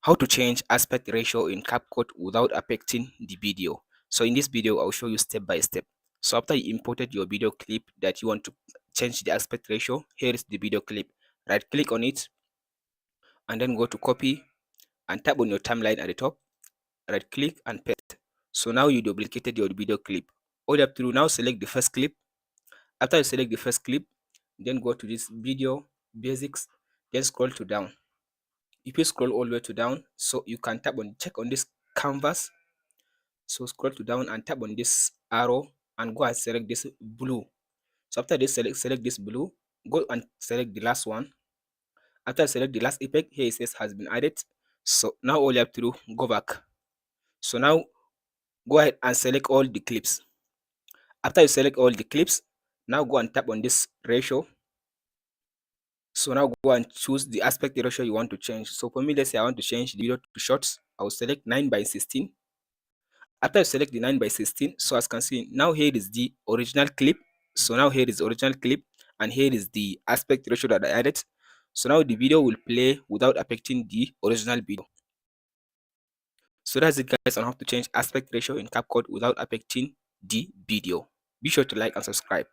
How to change aspect ratio in Capcut without affecting the video. So in this video, I'll show you step by step. So after you imported your video clip that you want to change the aspect ratio, here is the video clip. Right click on it and then go to copy and tap on your timeline at the top. Right click and paste. So now you duplicated your video clip. All you have to do now, select the first clip. After you select the first clip, then go to this video basics, then scroll to down. If you scroll all the way to down, so you can tap on check on this canvas. So scroll to down and tap on this arrow and go and select this blue. So after this, select this blue, go and select the last one. After select the last effect, here it says has been added. So now all you have to do, go back. So now go ahead and select all the clips. After you select all the clips, now go and tap on this ratio. So now go and choose the aspect ratio you want to change. So for me, let's say I want to change the video to shorts. I will select 9:16. After you select the 9:16, so as you can see, now here is the original clip. So now here is the original clip and here is the aspect ratio that I added. So now the video will play without affecting the original video. So that's it guys on how to change aspect ratio in Capcut without affecting the video. Be sure to like and subscribe.